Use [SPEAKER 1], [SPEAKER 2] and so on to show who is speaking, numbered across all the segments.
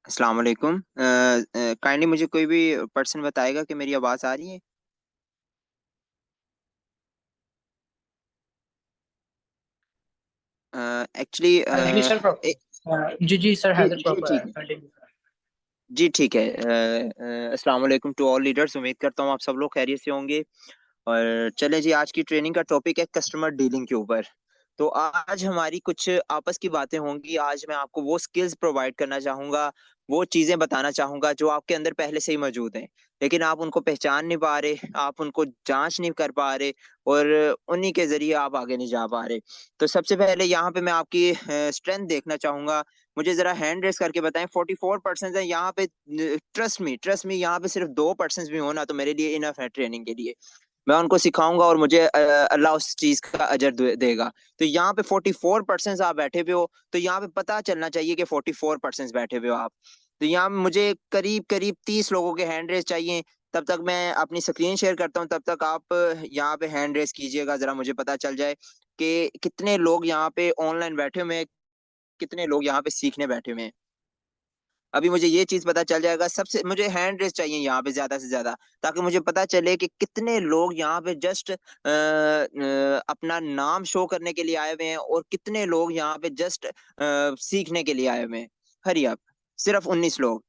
[SPEAKER 1] अस्सलाम वालेकुम। काइंडली मुझे कोई भी पर्सन बताएगा कि मेरी आवाज़ आ रही है। एक्चुअली
[SPEAKER 2] जी सर जी जी सर,
[SPEAKER 1] जी
[SPEAKER 2] हैदर
[SPEAKER 1] जी
[SPEAKER 2] प्रॉपर है,
[SPEAKER 1] ठीक है।
[SPEAKER 2] कंटिन्यू।
[SPEAKER 1] जी ठीक है। अस्सलाम वालेकुम टू ऑल लीडर्स। उम्मीद करता हूँ आप सब लोग खैरियत से होंगे। और चलें जी, आज की ट्रेनिंग का टॉपिक है कस्टमर डीलिंग के ऊपर। तो आज हमारी कुछ आपस की बातें होंगी। आज मैं आपको वो स्किल्स प्रोवाइड करना चाहूँगा, वो चीज़ें बताना चाहूँगा जो आपके अंदर पहले से ही मौजूद हैं, लेकिन आप उनको पहचान नहीं पा रहे, आप उनको जाँच नहीं कर पा रहे और उन्हीं के ज़रिए आप आगे नहीं जा पा रहे। तो सबसे पहले यहाँ पे मैं आपकी स्ट्रेंथ देखना चाहूँगा। मुझे ज़रा हैंड रेज़ करके बताएँ। 44% है यहाँ पे। ट्रस्ट मी यहाँ पे सिर्फ़ 2% भी हो ना तो मेरे लिए इनफ है ट्रेनिंग के लिए। मैं उनको सिखाऊँगा और मुझे अल्लाह उस चीज़ का अजर देगा। तो यहाँ पे 44% आप बैठे हुए हो, तो यहाँ पे पता चलना चाहिए कि 44% बैठे हुए हो आप। तो यहाँ मुझे करीब-करीब 30 लोगों के हैंड रेज़ चाहिए। तब तक मैं अपनी स्क्रीन शेयर करता हूँ, तब तक आप यहाँ पे हैंड रेज़ कीजिएगा, ज़रा मुझे पता चल जाए कि कितने लोग यहाँ पे ऑनलाइन बैठे हुए हैं, कितने लोग यहाँ पे सीखने बैठे हुए हैं। अभी मुझे ये चीज़ पता चल जाएगा। सबसे मुझे हैंड रेज़ चाहिए यहाँ पे ज़्यादा से ज़्यादा, ताकि मुझे पता चले कि कितने लोग यहाँ पे जस्ट अपना नाम शो करने के लिए आए हुए हैं और कितने लोग यहाँ पे जस्ट सीखने के लिए आए हुए हैं। Hurry up. सिर्फ़ 19 लोग।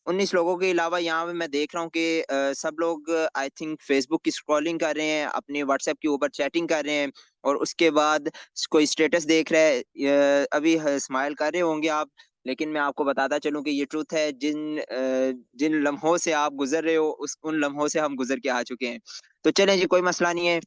[SPEAKER 1] 19 लोगों के अलावा यहाँ पे मैं देख रहा हूँ कि सब लोग आई थिंक फ़ेसबुक की स्क्रॉलिंग कर रहे हैं, अपने व्हाट्सएप के ऊपर चैटिंग कर रहे हैं और उसके बाद कोई स्टेटस देख रहा है। अभी स्माइल कर रहे होंगे आप, लेकिन मैं आपको बताता चलूँ कि ये ट्रुथ है। जिन लम्हों से आप गुज़र रहे हो, उन लम्हों से हम गुज़र के आ चुके हैं। तो चलें जी, कोई मसला नहीं है।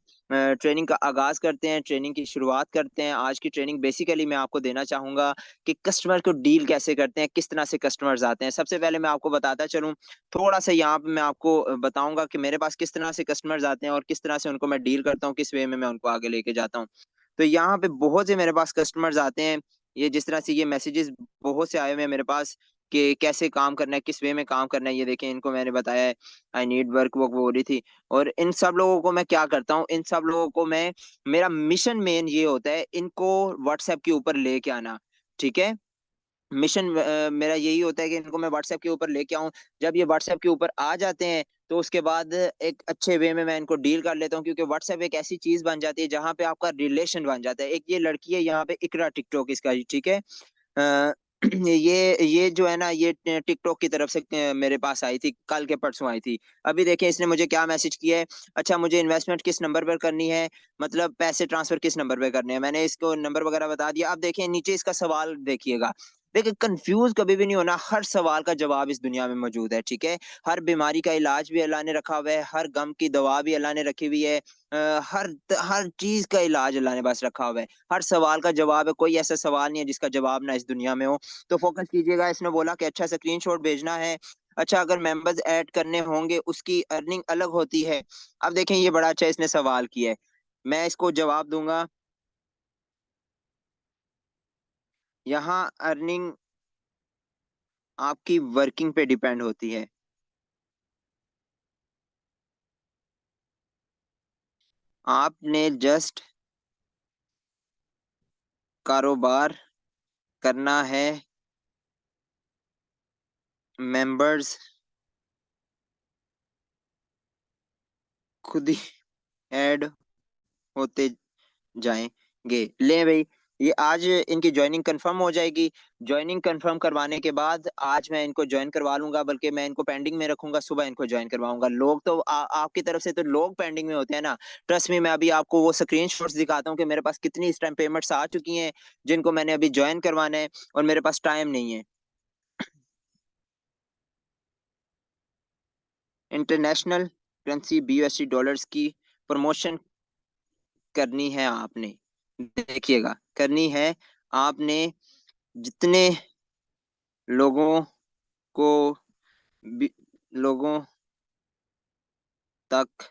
[SPEAKER 1] ट्रेनिंग का आगाज़ करते हैं, ट्रेनिंग की शुरुआत करते हैं। आज की ट्रेनिंग बेसिकली मैं आपको देना चाहूँगा कि कस्टमर को डील कैसे करते हैं, किस तरह से कस्टमर्स आते हैं। सबसे पहले मैं आपको बताता चलूँ, थोड़ा-सा यहाँ पे मैं आपको बताऊँगा कि मेरे पास किस तरह से कस्टमर्स आते हैं और किस तरह से उनको मैं डील करता हूँ, किस वे में मैं उनको आगे लेके जाता हूँ। तो यहाँ पे बहुत से मेरे पास कस्टमर्स आते हैं, ये जिस तरह से ये मैसेजेस बहुत से आए हुए हैं मेरे पास कि कैसे काम करना है, किस वे में काम करना है। ये देखें, इनको मैंने बताया है, आई नीड वर्क, वो बोल रही थी। और इन सब लोगों को मैं क्या करता हूँ, इन सब लोगों को मैं मेरा मिशन मेन ये होता है, इनको व्हाट्सएप के ऊपर लेके आना, ठीक है? मेरा यही होता है कि इनको मैं व्हाट्सएप के ऊपर लेके आऊँ। जब ये व्हाट्सएप के ऊपर आ जाते हैं, तो उसके बाद एक अच्छे वे में मैं इनको डील कर लेता हूँ, क्योंकि व्हाट्सएप एक ऐसी चीज़ बन जाती है जहाँ पे आपका रिलेशन बन जाता है। एक ये लड़की है यहाँ पे, इकरा टिकटॉक इसका, ठीक है? अ, ये जो है ना, ये टिकटॉक की तरफ से मेरे पास आई थी, कल के परसों आई थी। अभी देखिए इसने मुझे क्या मैसेज किया है। अच्छा, मुझे इन्वेस्टमेंट किस नंबर पर करनी है, मतलब पैसे ट्रांसफर किस नंबर पे करने हैं। मैंने इसको नंबर वगैरह बता दिया। अब देखिए नीचे इसका सवाल देखिएगा। देखिए, कंफ्यूज कभी भी नहीं होना, हर सवाल का जवाब इस दुनिया में मौजूद है, ठीक है? हर बीमारी का इलाज भी अल्लाह ने रखा हुआ है, हर गम की दवा भी अल्लाह ने रखी हुई है। हर चीज़ का इलाज अल्लाह ने बस रखा हुआ है। हर सवाल का जवाब है, कोई ऐसा सवाल नहीं है जिसका जवाब ना इस दुनिया में हो। तो फ़ोकस कीजिएगा। इसने बोला कि अच्छा स्क्रीनशॉट भेजना है। अच्छा, अगर मेंबर्स ऐड करने होंगे उसकी अर्निंग अलग होती है। अब देखें, ये बड़ा अच्छा इसने सवाल किया है। मैं इसको जवाब दूँगा। यहाँ अर्निंग आपकी वर्किंग पे डिपेंड होती है। आपने जस्ट कारोबार करना है, मेंबर्स खुद ही ऐड होते जाएँगे। लें भई, ये आज इनकी जॉइनिंग कंफर्म हो जाएगी। जॉइनिंग कंफर्म करवाने के बाद आज मैं इनको जॉइन करवा लूँगा, बल्कि मैं इनको पेंडिंग में रखूँगा, सुबह इनको जॉइन करवाऊँगा। लोग तो आपकी तरफ से तो लोग पेंडिंग में होते हैं ना। ट्रस्ट मी, मैं अभी आपको वो स्क्रीनशॉट्स दिखाता हूँ कि मेरे पास कितनी इस टाइम पेमेंट्स आ चुकी हैं, जिनको मैंने अभी जॉइन करवाना है और मेरे पास टाइम नहीं है। इंटरनेशनल करेंसी बीयूएसडी डॉलर्स की प्रमोशन करनी है आपने। देखिएगा, करनी है आपने। जितने लोगों को बी लोगों तक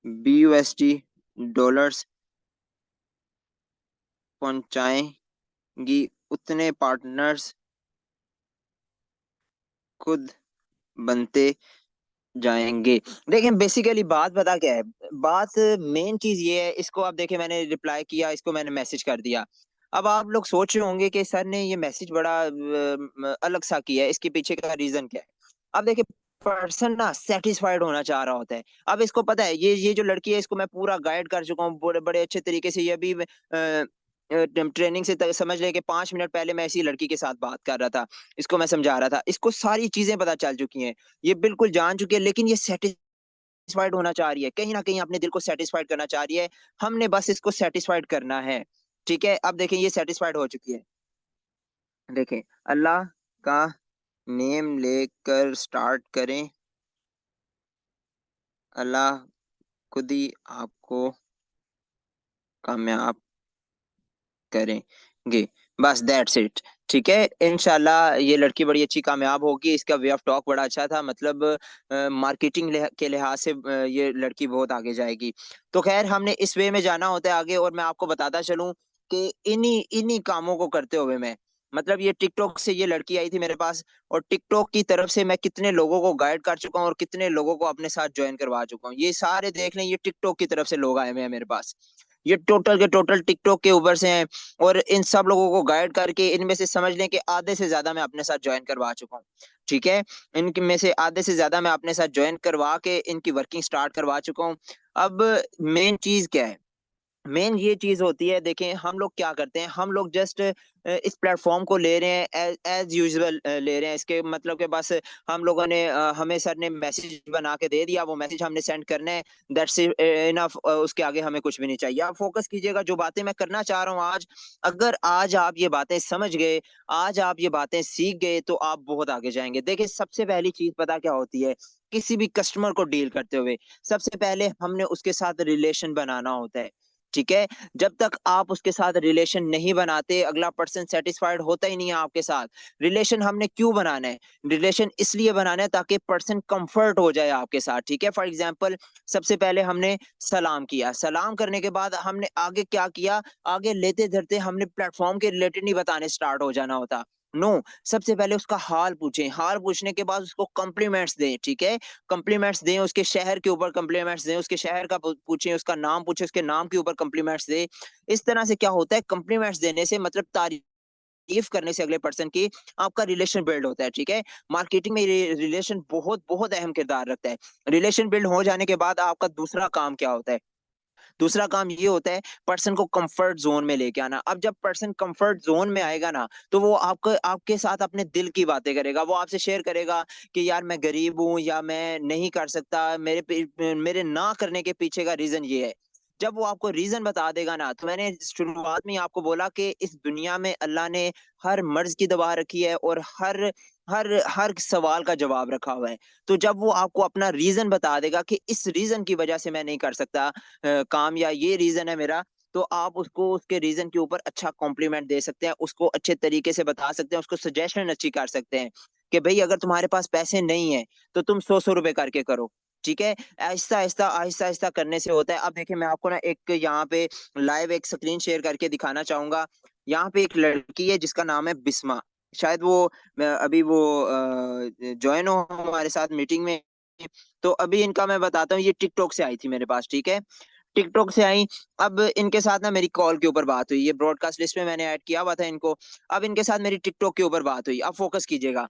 [SPEAKER 1] बीयूएसडी डॉलर्स पहुँचाएँगी, उतने पार्टनर्स खुद बनते जाएँगे। देखिए बेसिकली बात पता क्या है? बात मेन चीज़ ये है, इसको आप देखिए, मैंने रिप्लाई किया, इसको मैंने मैसेज कर दिया। अब आप लोग सोच रहे होंगे कि सर ने ये मैसेज बड़ा अलग सा किया है, इसके पीछे का रीजन क्या है? अब देखिए, पर्सन ना सेटिस्फाइड होना चाह रहा होता है। अब इसको पता है, ये जो लड़की है इसको मैं पूरा गाइड कर चुका हूँ बड़े बड़े अच्छे तरीके से। ये अभी ट्रेनिंग से समझ ले कि 5 मिनट पहले मैं इसी लड़की के साथ बात कर रहा था, इसको मैं समझा रहा था, इसको सारी चीजें पता चल चुकी हैं, ये बिल्कुल जान चुकी है, लेकिन ये सेटिस्फाइड होना चाह रही है, कहीं ना कहीं अपने दिल को सेटिस्फाइड करना चाह रही है। हमने बस इसको सेटिस्फाइड करना है। ठीक है, अब देखें ये सेटिस्फाइड हो चुकी है। देखें, अल्लाह का नेम लेकर स्टार्ट करें। अल्लाह खुद ही आपको कामयाब करेंगे। बस दैट्स इट। ठीक है, इंशाल्लाह ये लड़की बड़ी अच्छी कामयाब होगी। इसका वे ऑफ टॉक बड़ा अच्छा था, मतलब मार्केटिंग के लिहाज से ये लड़की बहुत आगे जाएगी। तो खैर, हमने इस वे में जाना होता है आगे, और मैं आपको बताता चलूं कि इन्हीं इन्हीं कामों को करते हुए मैं, मतलब ये टिकटॉक से ये लड़की आई थी मेरे पास, और टिकटॉक की तरफ से मैं कितने लोगों को गाइड कर चुका हूँ और कितने लोगों को अपने साथ ज्वाइन करवा चुका हूँ। ये सारे देख लें, ये टिकटॉक की तरफ से लोग आए हुए हैं मेरे पास। ये टोटल के टोटल टिकटॉक के ऊपर से हैं, और इन सब लोगों को गाइड करके इनमें से समझ लें कि आधे से ज्यादा मैं अपने साथ ज्वाइन करवा चुका हूँ। ठीक है, इनमें में से आधे से ज्यादा मैं अपने साथ ज्वाइन करवा के इनकी वर्किंग स्टार्ट करवा चुका हूँ। अब मेन चीज क्या है? मेन ये चीज होती है, देखें हम लोग क्या करते हैं, हम लोग जस्ट इस प्लेटफॉर्म को ले रहे हैं एज यूजुअल ले रहे हैं। इसके मतलब के बस हम लोगों ने हमें सर ने मैसेज बना के दे दिया, वो मैसेज हमने सेंड करना है, दैट्स इनफ। उसके आगे हमें कुछ भी नहीं चाहिए। आप फोकस कीजिएगा जो बातें मैं करना चाह रहा हूँ आज। अगर आज आप ये बातें समझ गए, आज आप ये बातें सीख गए, तो आप बहुत आगे जाएंगे। देखिए, सबसे पहली चीज पता क्या होती है? किसी भी कस्टमर को डील करते हुए सबसे पहले हमने उसके साथ रिलेशन बनाना होता है। ठीक है, जब तक आप उसके साथ रिलेशन नहीं बनाते, अगला पर्सन सेटिस्फाइड होता ही नहीं है आपके साथ। रिलेशन हमने क्यों बनाना है? रिलेशन इसलिए बनाना है ताकि पर्सन कंफर्ट हो जाए आपके साथ। ठीक है, फॉर एग्जांपल, सबसे पहले हमने सलाम किया, सलाम करने के बाद हमने आगे क्या किया? आगे लेते धरते हमने प्लेटफॉर्म के रिलेटेड नहीं बताने स्टार्ट हो जाना होता। नो, सबसे पहले उसका हाल पूछें, हाल पूछने के बाद उसको कॉम्प्लीमेंट्स दें। ठीक है, कॉम्प्लीमेंट्स दें, उसके शहर के ऊपर कॉम्प्लीमेंट्स दें, उसके शहर का पूछें, उसका नाम पूछें, उसके नाम के ऊपर कॉम्प्लीमेंट्स दें। इस तरह से क्या होता है, कॉम्प्लीमेंट्स देने से मतलब तारीफ करने से अगले पर्सन की आपका रिलेशन बिल्ड होता है। ठीक है, मार्केटिंग में रिलेशन बहुत बहुत अहम किरदार रखता है। रिलेशन बिल्ड हो जाने के बाद आपका दूसरा काम क्या होता है? दूसरा काम ये होता है, पर्सन को कंफर्ट जोन में लेके आना। अब जब पर्सन कंफर्ट जोन में आएगा ना, तो वो आपको आपके साथ अपने दिल की बातें करेगा। वो आपसे शेयर करेगा कि यार मैं गरीब हूँ, या मैं नहीं कर सकता, मेरे ना करने के पीछे का रीजन ये है। जब वो आपको रीजन बता देगा ना, तो मैंने शुरुआत में ही आपको बोला कि इस दुनिया में अल्लाह ने हर मर्ज की दवा रखी है, और हर हर हर सवाल का जवाब रखा हुआ है। तो जब वो आपको अपना रीजन बता देगा कि इस रीजन की वजह से मैं नहीं कर सकता काम, या ये रीजन है मेरा, तो आप उसको उसके रीजन के ऊपर अच्छा कॉम्प्लीमेंट दे सकते हैं, उसको अच्छे तरीके से बता सकते हैं, उसको सजेशन अच्छी कर सकते हैं कि भाई अगर तुम्हारे पास पैसे नहीं है तो तुम 100 100 रुपए करके करो। ठीक है, आहिस्ता आहिस्ता आहिस्ता आहिस्ता करने से होता है। अब देखिए, मैं आपको ना एक यहाँ पे लाइव एक स्क्रीन शेयर करके दिखाना चाहूंगा। यहाँ पे एक लड़की है जिसका नाम है बिस्मा। शायद वो अभी वो ज्वाइन हो हमारे साथ मीटिंग में। तो अभी इनका मैं बताता हूँ, ये टिकटॉक से आई थी मेरे पास। ठीक है, टिकटॉक से आई। अब इनके साथ ना मेरी कॉल के ऊपर बात हुई, ये ब्रॉडकास्ट लिस्ट में मैंने ऐड किया हुआ था इनको। अब इनके साथ मेरी टिकटॉक के ऊपर बात हुई। अब फोकस कीजिएगा,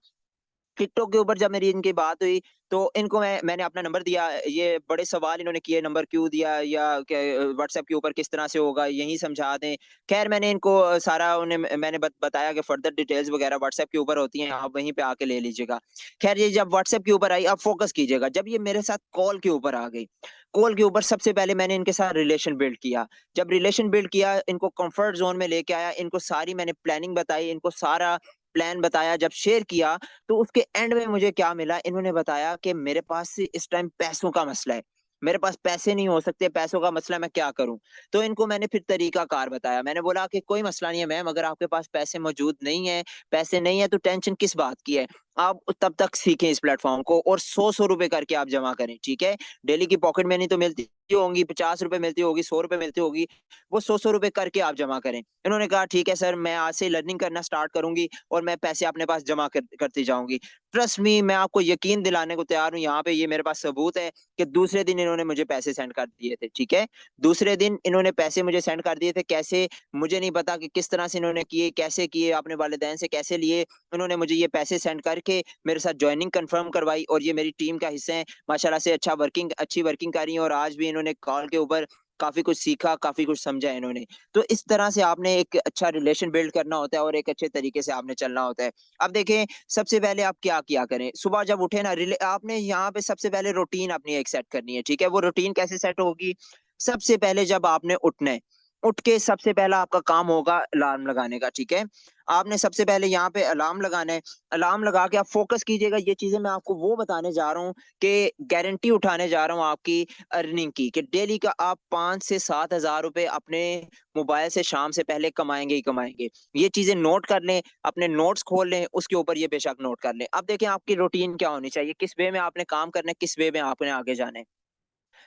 [SPEAKER 1] टिकटॉक के ऊपर जब मेरी इनकी बात हुई, तो इनको मैंने अपना नंबर दिया। ये बड़े सवाल इन्होंने किए, नंबर क्यों दिया, या व्हाट्सएप के ऊपर किस तरह से होगा, यही समझा दें। खैर, मैंने इनको सारा उन्हें मैंने बताया कि फर्दर डिटेल्स वगैरह व्हाट्सएप के ऊपर होती हैं, आप वहीं पे आके ले लीजिएगा। खैर, ये जब व्हाट्सएप के ऊपर आई, अब फोकस कीजिएगा, जब ये मेरे साथ कॉल के ऊपर आ गई, कॉल के ऊपर सबसे पहले मैंने इनके साथ रिलेशन बिल्ड किया। जब रिलेशन बिल्ड किया, इनको कंफर्ट जोन में लेके आया, इनको सारी मैंने प्लानिंग बताई, इनको सारा प्लान बताया, जब शेयर किया, तो उसके एंड में मुझे क्या मिला? इन्होंने बताया कि मेरे पास इस टाइम पैसों का मसला है, मेरे पास पैसे नहीं हो सकते, पैसों का मसला, मैं क्या करूं? तो इनको मैंने फिर तरीका कार बताया। मैंने बोला कि कोई मसला नहीं है मैम, अगर आपके पास पैसे मौजूद नहीं है, पैसे नहीं है, तो टेंशन किस बात की है? आप तब तक सीखें इस प्लेटफॉर्म को, और 100-100 रुपए करके आप जमा करें, ठीक है। डेली की पॉकेट मनी तो मिलती होंगी, 50 रुपए मिलती होगी, 100 रुपए मिलती होगी, वो 100-100 रुपए करके आप जमा करें। इन्होंने कहा ठीक है सर, मैं आज से लर्निंग करना स्टार्ट करूंगी और मैं पैसे अपने पास जमा करती जाऊंगी। ट्रस्ट मी, मैं आपको यकीन दिलाने को तैयार हूँ, यहाँ पे ये मेरे पास सबूत है कि दूसरे दिन इन्होंने मुझे पैसे सेंड कर दिए थे, ठीक है। दूसरे दिन इन्होंने पैसे मुझे सेंड कर दिए थे। कैसे, मुझे नहीं पता कि किस तरह से इन्होंने किए, कैसे किए, अपने वालिदैन से कैसे लिए। उन्होंने मुझे ये पैसे सेंड करके मेरे साथ ज्वाइनिंग कंफर्म करवाई, और ये मेरी टीम का हिस्सा है। माशाल्लाह से अच्छी वर्किंग कर रही है, और आज भी इन्होंने कॉल के ऊपर काफ़ी कुछ सीखा, काफ़ी कुछ समझा इन्होंने। तो इस तरह से आपने एक अच्छा रिलेशन बिल्ड करना होता है, और एक अच्छे तरीके से आपने चलना होता है। अब देखें, सबसे पहले आप क्या किया करें, सुबह जब उठे ना, आपने यहाँ पे सबसे पहले रूटीन अपनी एक सेट करनी है, ठीक है। वो रूटीन कैसे सेट होगी? सबसे पहले जब आपने उठना है, उठ के सबसे पहला आपका काम होगा अलार्म लगाने का, ठीक है। आपने सबसे पहले यहाँ पे अलार्म लगाना है। अलार्म लगा के आप फोकस कीजिएगा। ये चीजें मैं आपको वो बताने जा रहा हूँ कि गारंटी उठाने जा रहा हूँ आपकी अर्निंग की, कि डेली का आप 5 से 7 हज़ार रुपए अपने मोबाइल से शाम से पहले कमाएंगे ही कमाएंगे। ये चीजें नोट कर लें, अपने नोट्स खोल लें, उसके ऊपर ये बेशक नोट कर लें। अब देखें आपकी रूटीन क्या होनी चाहिए, किस वे में आपने काम करना है, किस वे में आपने आगे जाना है।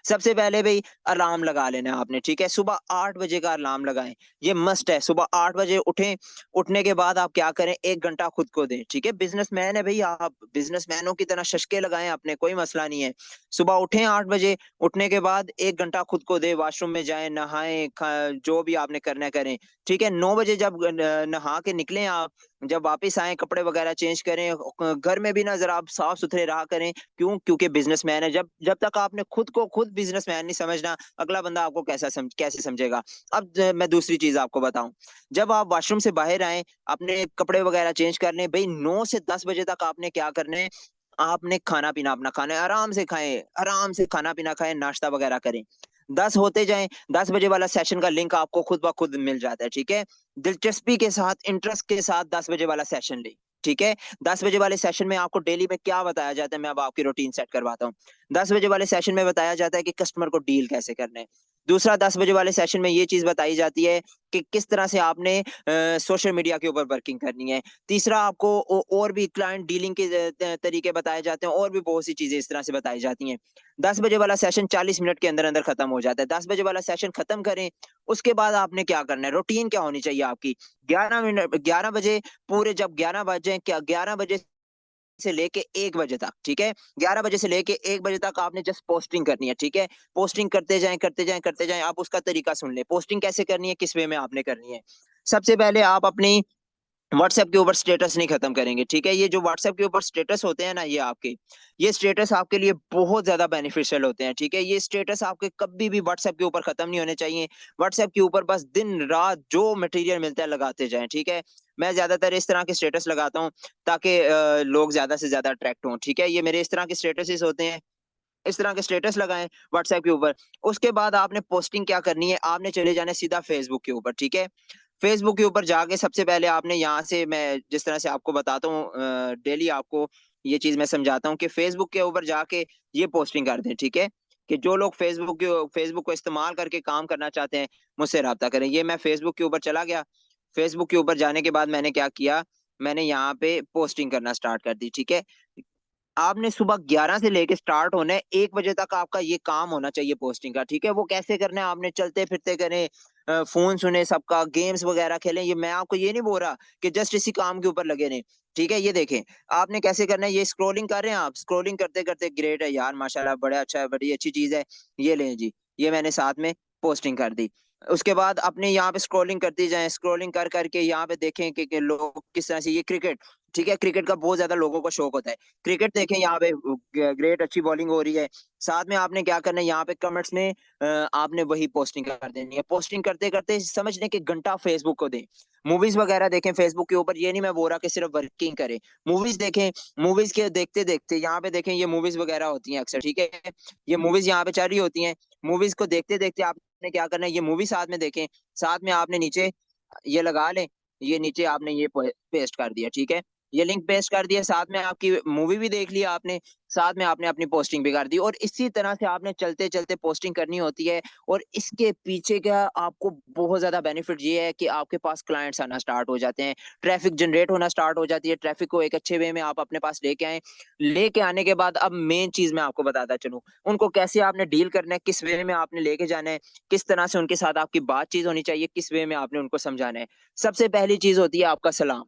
[SPEAKER 1] सबसे पहले भई अलार्म लगा लेना है आपने, ठीक है? सुबह 8 बजे का अलार्म लगाएँ, ये मस्ट है। सुबह 8 बजे उठें, उठने के बाद आप क्या करें, 1 घंटा खुद को दें, ठीक है? बिज़नेसमैन है भई आप, बिज़नेसमैनों की तरह शशके लगाएँ अपने, कोई मसला नहीं है। सुबह उठें 8 बजे, उठने के बाद 1 घंटा खुद को दें, वॉशरूम में जाएँ, नहाएँ, जो भी आपने करना है करें, ठीक है? 9 बजे जब नहा के निकलें आप, जब वापस आएँ, कपड़े वगैरह चेंज करें, घर में भी ना ज़रा आप साफ-सुथरे रहा करें। क्यों? क्योंकि बिज़नेसमैन है। जब जब तक आपने खुद को खुद बिज़नेसमैन नहीं समझना, अगला बंदा आपको कैसे समझेगा? अब मैं दूसरी चीज़ आपको बताऊँ, जब आप वॉशरूम से बाहर आएँ, अपने कपड़े वगैरह चेंज कर लें, भई 9 से 10 बजे तक आपने क्या करना है, आपने खाना-पीना अपना खाना है, आराम से खाना-पीना खाएँ, नाश्ता वगैरह करें। 10 होते जाएँ, 10 बजे वाला सेशन का लिंक आपको खुद ब खुद मिल जाता है, ठीक है? दिलचस्पी के साथ, इंटरेस्ट के साथ 10 बजे वाला सेशन लें, ठीक है? 10 बजे वाले सेशन में आपको डेली में क्या बताया जाता है, मैं अब आपकी रूटीन सेट करवाता हूँ। 10 बजे वाले सेशन में बताया जाता है कि कस्टमर को डील कैसे करना है। दूसरा, 10 बजे वाले सेशन में ये चीज़ बताई जाती है कि किस तरह से आपने सोशल मीडिया के ऊपर वर्किंग करनी है। तीसरा, आपको और भी क्लाइंट डीलिंग के तरीके बताए जाते हैं, और भी बहुत सी चीज़ें इस तरह से बताई जाती हैं। 10 बजे वाला सेशन 40 मिनट के अंदर-अंदर खत्म हो जाता है। 10 बजे वाला सेशन खत्म करें, उसके बाद आपने क्या करना है, रूटीन क्या होनी चाहिए आपकी? 11 बजे पूरे, जब 11 बज जाएँ, क्या 11 बजे से लेके 1 बजे तक, ठीक है? 11 बजे से लेके 1 बजे तक आपने जस्ट पोस्टिंग करनी है, ठीक है? पोस्टिंग करते जाएँ, करते जाएँ, करते जाएँ। आप उसका तरीका सुन लें। पोस्टिंग कैसे करनी है, किस वे में आपने करनी है। सबसे पहले आप अपनी व्हाट्सएप के ऊपर स्टेटस नहीं खत्म करेंगे, ठीक है? ये जो व्हाट्सएप के ऊपर स्टेटस होते हैं ना, ये स्टेटस आपके लिए बहुत ज़्यादा बेनिफिशियल होते हैं, ठीक है? ये स्टेटस आपके कभी भी व्हाट्सएप के ऊपर खत्म नहीं होने चाहिए। व्हाट्सएप के ऊपर बस दिन-रात जो मटेरियल मिलता है लगाते जाएँ, ठीक है? मैं ज़्यादातर इस तरह के स्टेटस लगाता हूँ ताकि लोग ज़्यादा से ज़्यादा अट्रैक्ट हों, ठीक है? ये मेरे इस तरह के स्टेटसेस होते हैं। इस तरह के स्टेटस लगाएँ व्हाट्सएप के ऊपर। उसके बाद आपने पोस्टिंग क्या करनी है, आपने चले जाना है सीधा फेसबुक के ऊपर, ठीक है? फेसबुक के ऊपर जाके सबसे पहले आपने यहाँ से, मैं जिस तरह से आपको बताता हूँ, डेली आपको ये चीज़ मैं समझाता हूँ कि फेसबुक के ऊपर जाके ये पोस्टिंग कर दें, ठीक है? कि जो लोग फेसबुक को इस्तेमाल करके काम करना चाहते हैं, मुझसे राब्ता करें। ये मैं फेसबुक के ऊपर चला गया। फेसबुक के ऊपर जाने के बाद मैंने क्या किया, मैंने यहाँ पे पोस्टिंग करना स्टार्ट कर दी, ठीक है? आपने सुबह 11 से लेके स्टार्ट होना है, 1 बजे तक आपका ये काम होना चाहिए पोस्टिंग का, ठीक है? वो कैसे करना है, आपने चलते-फिरते करें, फ़ोन सुने सबका, गेम्स वगैरह खेलें। ये मैं आपको ये नहीं बोल रहा कि जस्ट इसी काम के ऊपर लगे रहें, ठीक है? ये देखें, आपने कैसे करना है, ये स्क्रॉलिंग कर रहे हैं आप, स्क्रॉलिंग करते-करते ग्रेट है यार, माशाल्लाह बड़ा अच्छा है, बड़ी अच्छी चीज़ है। ये लें जी, ये मैंने साथ में पोस्टिंग कर दी। उसके बाद अपने यहाँ पे स्क्रॉलिंग करते जाएँ, स्क्रॉलिंग कर के यहाँ पे देखें कि लोग किस तरह से, ये क्रिकेट, ठीक है? क्रिकेट का बहुत ज़्यादा लोगों को शौक होता है। क्रिकेट देखें, यहाँ पे ग्रेट अच्छी बॉलिंग हो रही है। साथ में आपने क्या करना है, यहाँ पे कमेंट्स में आपने वही पोस्टिंग कर देनी है। पोस्टिंग करते-करते समझ लें कि घंटा फेसबुक को दें। मूवीज़ वगैरह देखें फेसबुक के ऊपर, ये नहीं मैं बोल रहा कि सिर्फ वर्किंग करें। मूवीज़ देखें, मूवीज़ के देखते-देखते यहाँ पे देखें, ये मूवीज़ वगैरह होती हैं अक्सर, ठीक है? ये मूवीज़ यहाँ पे चल रही होती हैं। मूवीज़ को देखते-देखते आपने क्या करना है, ये मूवी साथ में देखें। साथ में आपने नीचे ये लगा लें, ये नीचे आपने ये पेस्ट कर दिया, ठीक है? ये लिंक पेस्ट कर दिया, साथ में आपकी मूवी भी देख लिया आपने, साथ में आपने अपनी पोस्टिंग भी कर दी, और इसी तरह से आपने चलते चलते पोस्टिंग करनी होती है। और इसके पीछे का आपको बहुत ज्यादा बेनिफिट ये है कि आपके पास क्लाइंट्स आना स्टार्ट हो जाते हैं, ट्रैफिक जनरेट होना स्टार्ट हो जाती है, ट्रैफिक को एक अच्छे वे में आप अपने पास लेके आए। लेके आने के बाद अब मेन चीज मैं आपको बताता चलूं, उनको कैसे आपने डील करना है, किस वे में आपने लेके जाना है, किस तरह से उनके साथ आपकी बातचीत होनी चाहिए, किस वे में आपने उनको समझाना है। सबसे पहली चीज होती है आपका सलाम।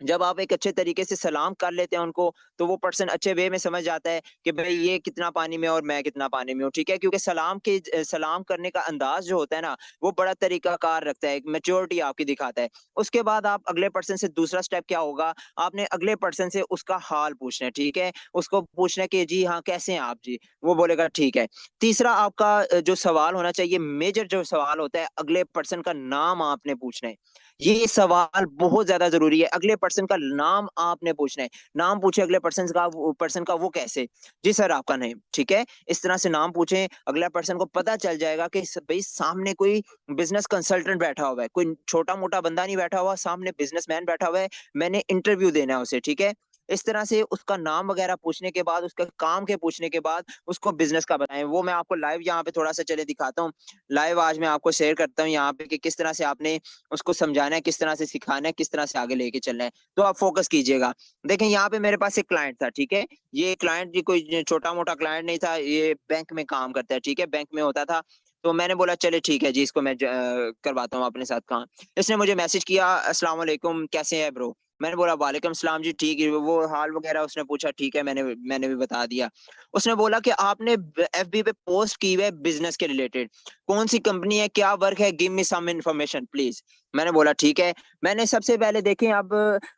[SPEAKER 1] जब आप एक अच्छे तरीके से सलाम कर लेते हैं उनको, तो वो पर्सन अच्छे वे में समझ जाता है कि भाई ये कितना पानी में और मैं कितना पानी में हूँ, ठीक है। क्योंकि सलाम करने का अंदाज जो होता है ना, वो बड़ा तरीकाकार रखता है, एक मैच्योरिटी आपकी दिखाता है। उसके बाद आप अगले पर्सन से दूसरा स्टेप क्या होगा, आपने अगले पर्सन से उसका हाल पूछना है, ठीक है। उसको पूछना है कि जी हाँ कैसे हैं आप जी, वो बोलेगा ठीक है। तीसरा आपका जो सवाल होना चाहिए, मेजर जो सवाल होता है, अगले पर्सन का नाम आपने पूछना है। ये सवाल बहुत ज्यादा जरूरी है, अगले पर्सन का नाम आपने पूछना है। नाम पूछे अगले पर्सन का वो कैसे, जी सर आपका नेम, ठीक है। इस तरह से नाम पूछें, अगला पर्सन को पता चल जाएगा कि भाई सामने कोई बिजनेस कंसल्टेंट बैठा हुआ है, कोई छोटा मोटा बंदा नहीं बैठा हुआ, सामने बिजनेसमैन बैठा हुआ है, मैंने इंटरव्यू देना है उसे, ठीक है। इस तरह से उसका नाम वगैरह पूछने के बाद, उसका काम के पूछने के बाद, उसको बिजनेस का बताएं। वो मैं आपको लाइव यहाँ पे थोड़ा सा चले दिखाता हूँ। लाइव आज मैं आपको शेयर करता हूँ यहाँ पे कि किस तरह से आपने उसको समझाना है, किस तरह से सिखाना है, किस तरह से आगे लेके चलना है। तो आप फोकस कीजिएगा। देखें यहाँ पे मेरे पास एक क्लाइंट था, ठीक है। ये क्लाइंट जी कोई छोटा मोटा क्लाइंट नहीं था, ये बैंक में काम करता है, ठीक है, बैंक में होता था। तो मैंने बोला चले ठीक है जी, इसको मैं करवाता हूँ अपने साथ काम। इसने मुझे मैसेज किया, अस्सलाम वालेकुम कैसे है ब्रो। मैंने बोला वालेकुम सलाम जी, ठीक है। वो हाल वगैरह उसने पूछा, ठीक है, मैंने मैंने भी बता दिया। उसने बोला कि आपने एफबी पे पोस्ट की हुई है बिजनेस के रिलेटेड, कौन सी कंपनी है, क्या वर्क है, give me some information please. मैंने बोला ठीक है। मैंने सबसे पहले देखें, अब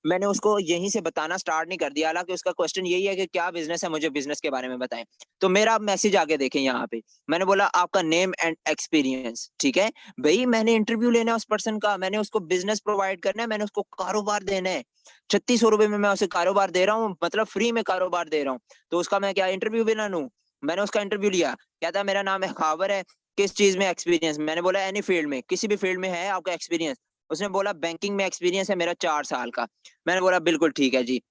[SPEAKER 1] मैंने उसको यहीं से बताना स्टार्ट नहीं कर दिया, हालांकि उसका क्वेश्चन यही है कि क्या बिजनेस है, मुझे बिजनेस के बारे में बताएं। तो मेरा मैसेज आगे देखें यहाँ पे, मैंने बोला आपका नेम एंड एक्सपीरियंस, ठीक है। भाई मैंने इंटरव्यू लेना है उस पर्सन का, मैंने उसको बिजनेस प्रोवाइड करना है, मैंने उसको कारोबार देना है। 3600 रुपए में मैं उसे कारोबार दे रहा हूँ, मतलब फ्री में कारोबार दे रहा हूँ। तो उसका मैं क्या इंटरव्यू भी ना लूं। मैंने उसका इंटरव्यू लिया, कहता मेरा नाम है खावर है, किस चीज में एक्सपीरियंस, मैंने बोला एनी फील्ड में, किसी भी फील्ड में है आपका एक्सपीरियंस। उसने बोला बैंकिंग में एक्सपीरियंस है मेरा 4 साल का। मैंने बोला बिल्कुल ठीक है जी।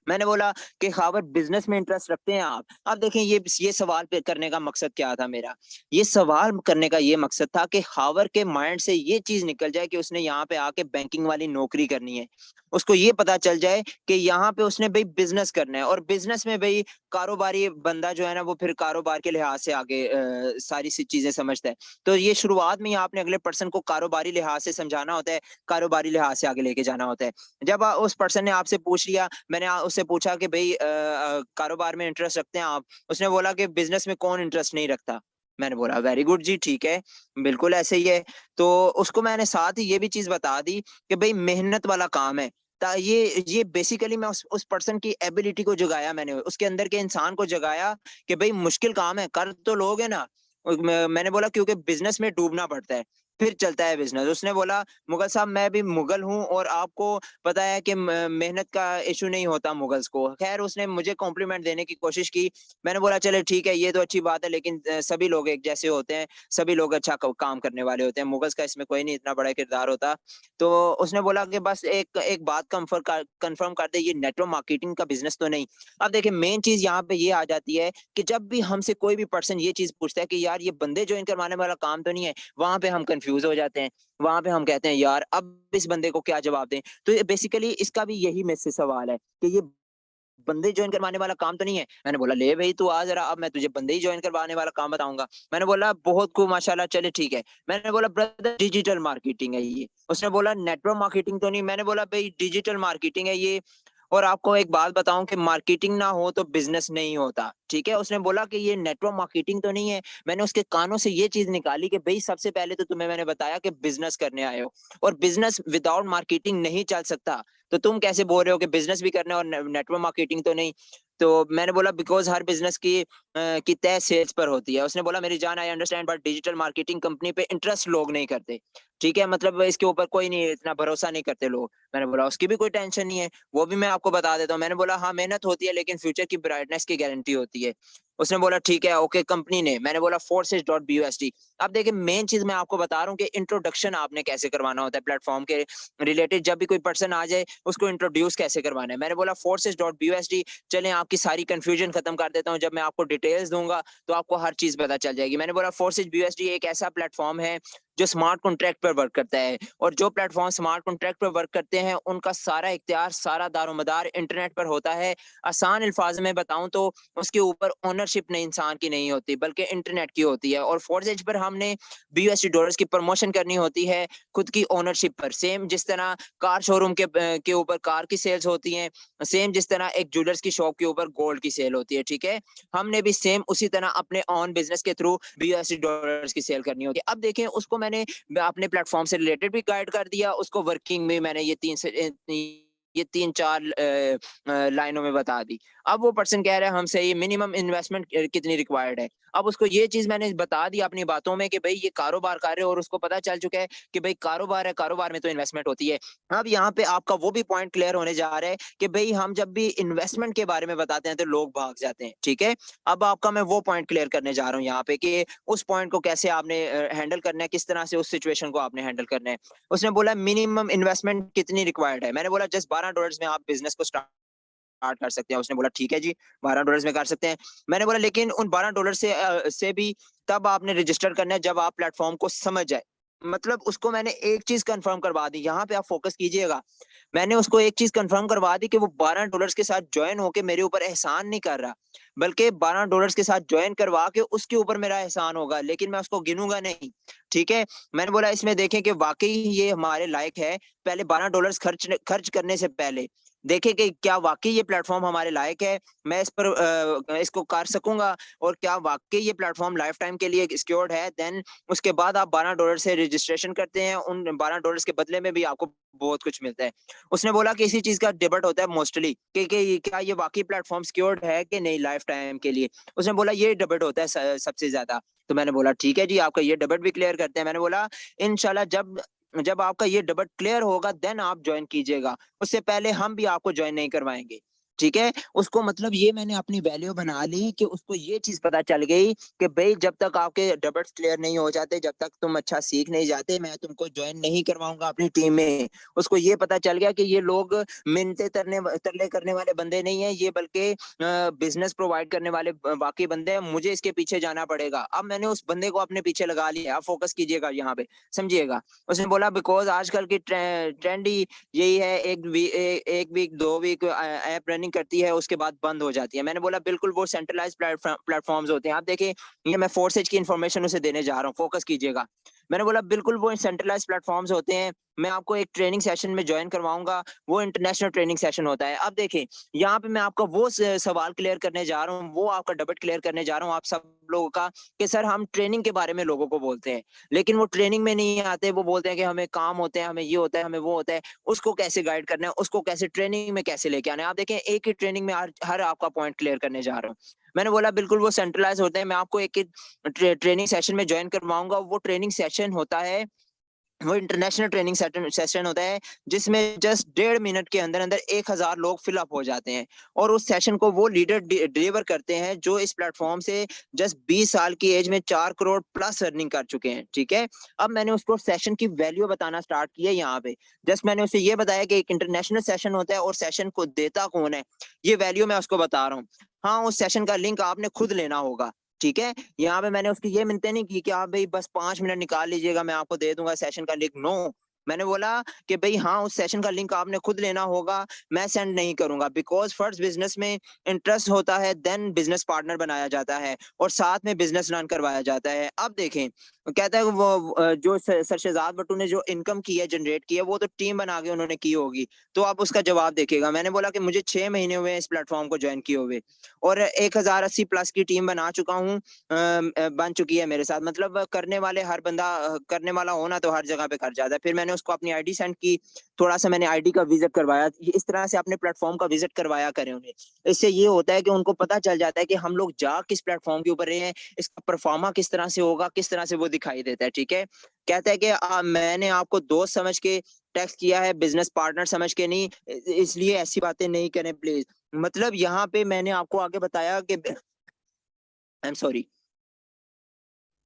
[SPEAKER 1] मैंने बोला कि खावर बिजनेस में इंटरेस्ट रखते हैं आप। अब देखें ये सवाल पे करने का मकसद क्या था मेरा, ये सवाल करने का ये मकसद था कि खावर के माइंड से ये चीज निकल जाए कि उसने यहाँ पे आके बैंकिंग वाली नौकरी करनी है। उसको ये पता चल जाए कि यहाँ पे उसने भाई बिजनेस करना है, और बिजनेस में भाई कारोबारी बंदा जो है ना, वो फिर कारोबार के लिहाज से आगे सारी सी चीजें समझता है। तो ये शुरुआत में ही आपने अगले पर्सन को कारोबारी लिहाज से समझाना होता है, कारोबारी लिहाज से आगे लेके जाना होता है। जब उस पर्सन ने आपसे पूछ लिया, मैंने उससे पूछा कि भाई कारोबार में इंटरेस्ट रखते हैं आप। उसने बोला कि बिजनेस में कौन इंटरेस्ट नहीं रखता। मैंने बोला वेरी गुड जी, ठीक है, बिल्कुल ऐसे ही है। तो उसको मैंने साथ ही ये भी चीज बता दी कि भाई मेहनत वाला काम है। ये बेसिकली मैं उस पर्सन की एबिलिटी को जगाया, मैंने उसके अंदर के इंसान को जगाया कि भाई मुश्किल काम है, कर तो लोगे ना। मैंने बोला क्योंकि बिजनेस में डूबना पड़ता है, फिर चलता है बिजनेस। उसने बोला मुगल साहब मैं भी मुगल हूँ, और आपको पता है कि मेहनत का इशू नहीं होता मुगल्स को। खैर उसने मुझे कॉम्प्लीमेंट देने की कोशिश की। मैंने बोला चले ठीक है, ये तो अच्छी बात है, लेकिन सभी लोग एक जैसे होते हैं, सभी लोग अच्छा काम करने वाले होते हैं, मुगल्स का इसमें कोई नहीं इतना बड़ा किरदार होता। तो उसने बोला कि बस एक एक बात कंफर्म कर दे, ये नेटवर्क मार्केटिंग का बिजनेस तो नहीं। अब देखिए मेन चीज यहाँ पे ये आ जाती है कि जब भी हमसे कोई भी पर्सन ये चीज पूछता है कि यार ये बंदे ज्वाइन करवाने वाला काम तो नहीं है, वहां पे हम कंफ्यूज हो जाते हैं। वहां पे हम कहते हैं यार अब इस बंदे को क्या जवाब दें। तो बेसिकली इसका भी यही मेरे से सवाल है कि ये बंदे ज्वाइन करवाने वाला काम तो नहीं है। मैंने बोला ले भाई तू आ जरा, अब मैं तुझे बंदे ही ज्वाइन करवाने वाला काम बताऊंगा। मैंने बोला बहुत खूब माशाल्लाह, चले ठीक है। मैंने बोला ब्रदर डिजिटल मार्केटिंग है ये। उसने बोला नेटवर्क मार्केटिंग तो नहीं। मैंने बोला भाई डिजिटल मार्केटिंग है ये। और आपको एक बात बताऊं कि मार्केटिंग ना हो तो बिजनेस नहीं होता, ठीक है। उसने बोला कि ये नेटवर्क मार्केटिंग तो नहीं है। मैंने उसके कानों से ये चीज निकाली कि भाई सबसे पहले तो तुम्हें मैंने बताया कि बिजनेस करने आए हो, और बिजनेस विदाउट मार्केटिंग नहीं चल सकता। तो तुम कैसे बोल रहे हो कि बिजनेस भी करना है और नेटवर्क मार्केटिंग तो नहीं। तो मैंने बोला बिकॉज हर बिजनेस की तय सेल्स पर होती है। उसने बोला मेरी जान I understand, but digital marketing company पे इंटरेस्ट लोग नहीं करते, ठीक है। मतलब इसके ऊपर कोई नहीं, इतना भरोसा नहीं करते लोग। मैंने बोला उसकी भी कोई टेंशन नहीं है, वो भी मैं आपको बता देता हूँ। मैंने बोला हाँ, मेहनत होती है लेकिन फ्यूचर की ब्राइटनेस की गारंटी होती है। उसने बोला ठीक है, ओके कंपनी ने। मैंने बोला forces.busd। अब देखिए मेन चीज़ मैं आपको बता रहा हूँ कि इंट्रोडक्शन आपने कैसे करवाना होता है प्लेटफ़ॉर्म के रिलेटेड। जब भी कोई पर्सन आ जाए उसको इंट्रोड्यूस कैसे करवाना है। मैंने बोला forces.busd। चलें आपकी सारी कन्फ्यूजन खत्म कर देता हूँ। जब मैं आपको डिटेल्स दूँगा तो आपको हर चीज़ पता चल जाएगी। मैंने बोला forces.busd एक ऐसा प्लेटफ़ॉर्म है जो स्मार्ट कॉन्ट्रैक्ट पर वर्क करता है, और जो प्लेटफ़ॉर्म स्मार्ट कॉन्ट्रैक्ट पर वर्क करते हैं उनका सारा इख्तियार, सारा दारोमदार इंटरनेट पर होता है। आसान अल्फाज़ में बताऊँ तो उसके ऊपर ओनरशिप नहीं, इंसान की नहीं होती बल्कि इंटरनेट की होती है, और फोर्जेज पर हमने बीयूएसडी डॉलर्स की प्रमोशन करनी होती है खुद की ओनरशिप पर। सेम जिस तरह कार शोरूम के ऊपर कार की सेल्स होती हैं, सेम जिस तरह एक ज्वेलर्स की शॉप के ऊपर गोल्ड की सेल होती है, ठीक है? हमने भी सेम उसी तरह अपने ऑन बिज़नेस के थ्रू बीयूएसडी डॉलर्स की सेल करनी होती है। अब देखें उसको मैंने अपने प्लेटफ़ॉर्म से रिलेटेड भी गाइड कर दिया, उसको वर्किंग में मैंने ये 3-4 लाइनों में बता दी। अब वो पर्सन कह रहा है हमसे ये मिनिमम इन्वेस्टमेंट कितनी रिक्वायर्ड है। अब उसको ये चीज़ मैंने बता दी अपनी बातों में कि भई ये कारोबार कर रहे हो, और उसको पता चल चुका है कि भई कारोबार है, कारोबार में तो इन्वेस्टमेंट होती है। अब यहाँ पे आपका वो भी पॉइंट क्लियर होने जा रहा है कि भई हम जब भी इन्वेस्टमेंट के बारे में बताते हैं तो लोग भाग जाते हैं, ठीक है? अब आपका मैं वो पॉइंट क्लियर करने जा रहा हूँ यहाँ पे कि उस पॉइंट को कैसे आपने हैंडल करना है, किस तरह से उस सिचुएशन को आपने हैंडल करना है। उसने बोला मिनिमम इन्वेस्टमेंट कितनी रिक्वायर्ड है? मैंने बोला जस्ट $12 में आप बिज़नेस को स्टार्ट कर सकते हैं। उसने बोला ठीक है जी, $12 में कर सकते हैं। मैंने बोला लेकिन उन $12 से भी तब आपने रजिस्टर करना है जब आप प्लेटफ़ॉर्म को समझ जाएँ। मतलब उसको मैंने एक चीज़ कन्फर्म करवा दी, यहाँ पे आप फ़ोकस कीजिएगा। मैंने उसको एक चीज़ कन्फर्म करवा दी कि वो $12 के साथ जॉइन होके मेरे ऊपर एहसान नहीं कर रहा, बल्कि $12 के साथ जॉइन करवा के उसके ऊपर मेरा एहसान होगा, लेकिन मैं उसको गिनूँगा नहीं, ठीक है? मैंने बोला इसमें देखें कि वाक़ई ये हमारे लायक है, पहले $12 खर्च करने से पहले देखें कि क्या वाक़ई ये प्लेटफ़ॉर्म हमारे लायक है, मैं इस पर इसको कर सकूँगा, और क्या वाक़ई ये प्लेटफ़ॉर्म लाइफ़ टाइम के लिए सिक्योर्ड है, देन उसके बाद आप $12 से रजिस्ट्रेशन करते हैं, उन $12 के बदले में भी आपको बहुत कुछ मिलता है। उसने बोला कि इसी चीज़ का डिबेट होता है मोस्टली कि क्या ये वाक़ई प्लेटफ़ॉर्म सिक्योर्ड है कि नहीं लाइफ़ टाइम के लिए? उसने बोला ये डिबेट होता है सबसे ज़्यादा। तो मैंने बोला ठीक है जी, आपका ये डिबेट भी क्लियर करते हैं। मैंने बोला इंशाल्लाह जब जब आपका ये डिबेट क्लियर होगा देन आप जॉइन कीजिएगा। उससे पहले हम भी आपको जॉइन नहीं करवाएँगे। ठीक है? उसको मतलब ये मैंने अपनी वैल्यू बना ली कि उसको ये चीज़ पता चल गई कि भई जब तक आपके डिबेट्स क्लियर नहीं हो जाते, जब तक तुम अच्छा सीख नहीं जाते, मैं तुमको जॉइन नहीं करवाऊँगा अपनी टीम में। उसको ये पता चल गया कि ये लोग मिन्नतें तरले करने वाले बंदे नहीं हैं, ये बल्कि बिज़नेस प्रोवाइड करने वाले वाक़ई बंदे हैं, मुझे इसके पीछे जाना पड़ेगा। अब मैंने उस बंदे को अपने पीछे लगा लिया, अब फ़ोकस कीजिएगा यहाँ पे, समझिएगा। उसने बोला बिकॉज़ आजकल की ट्रेंड ही यही है, 1 वीक 2 वीक ऐप रनिंग करती है, उसके बाद बंद हो जाती है। मैंने बोला बिल्कुल वो सेंट्रलाइज़्ड प्लेटफ़ॉर्म्स होते हैं। आप देखिए ये मैं फोर्सेज की इन्फॉर्मेशन उसे देने जा रहा हूँ, फ़ोकस कीजिएगा। मैंने बोला बिल्कुल वो सेंट्रलाइज़्ड प्लेटफ़ॉर्म्स होते हैं, मैं आपको एक ट्रेनिंग सेशन में जॉइन करवाऊँगा, वो इंटरनेशनल ट्रेनिंग सेशन होता है। अब देखिए, यहाँ पे मैं आपका वो सवाल क्लियर करने जा रहा हूँ, वो आपका डाउट क्लियर करने जा रहा हूँ आप सब लोगों का कि सर हम ट्रेनिंग के बारे में लोगों को बोलते हैं, लेकिन वो ट्रेनिंग में नहीं आते, वो बोलते हैं कि हमें काम होते हैं, हमें ये होता है, हमें वो होता है। उसको कैसे गाइड करना है, उसको कैसे ट्रेनिंग में कैसे लेके आना है। आप देखें एक ही ट्रेनिंग में हर आपका पॉइंट क्लियर करने जा रहा हूँ। मैंने बोला बिल्कुल वो सेंट्रलाइज़ होते हैं, मैं आपको एक एक ट्रेनिंग सेशन में जॉइन करवाऊँगा। वो ट्रेनिंग सेशन होता है, वो इंटरनेशनल ट्रेनिंग सेशन होता है, जिसमें जस्ट 1.5 मिनट के अंदर-अंदर 1000 लोग फिल अप हो जाते हैं, और उस सेशन को वो लीडर डिलीवर करते हैं जो इस प्लेटफ़ॉर्म से जस्ट 20 साल की एज में 4 करोड़ प्लस अर्निंग कर चुके हैं, ठीक है? अब मैंने उसको सेशन की वैल्यू बताना स्टार्ट की है यहाँ पे। जस्ट मैंने उसे ये बताया कि एक इंटरनेशनल सेशन होता है और सेशन को देता कौन है, ये वैल्यू मैं उसको बता रहा हूँ। हाँ, उस सेशन का लिंक आपने खुद लेना होगा, ठीक है? यहाँ पे मैंने उसकी ये मिन्नतें नहीं की कि आप भई बस 5 मिनट निकाल लीजिएगा, मैं आपको दे दूँगा सेशन का लिंक, नो। मैंने बोला कि भई हाँ, उस सेशन का लिंक आपने खुद लेना होगा, मैं सेंड नहीं करूँगा, बिकॉज़ फर्स्ट बिज़नेस में इंटरेस्ट होता है, देन बिज़नेस पार्टनर बनाया जाता है और साथ में बिज़नेस रन करवाया जाता है। अब देखें, कहता है वो जो सर शहज़ाद भट्टू ने जो इनकम की है, जनरेट की है, वो तो टीम बना के उन्होंने की होगी। तो आप उसका जवाब देखिएगा। मैंने बोला कि मुझे 6 महीने हुए हैं इस प्लेटफ़ॉर्म को जॉइन किए हुए, और 1080 प्लस की टीम बना चुका हूँ, बन चुकी है मेरे साथ। मतलब करने वाले हर बंदा करने वाला हो ना तो हर जगह पे कर जाता है। फिर मैंने उसको अपनी आईडी सेंड की, थोड़ा सा मैंने आईडी का विजिट करवाया। इस तरह से अपने प्लेटफॉर्म का विजिट करवाया करें उन्हें। इससे ये होता है कि उनको पता चल जाता है कि हम लोग जा किस प्लेटफॉर्म के ऊपर रहे हैं, इसका परफॉर्मा किस तरह से होगा, किस तरह से वो दिखाई देता है। ठीक है, कहता है कि मैंने आपको दोस्त समझ के टेक्स्ट किया है, बिजनेस पार्टनर समझ के नहीं, इसलिए ऐसी बातें नहीं करें प्लीज। मतलब यहाँ पे मैंने आपको आगे बताया कि आई एम सॉरी,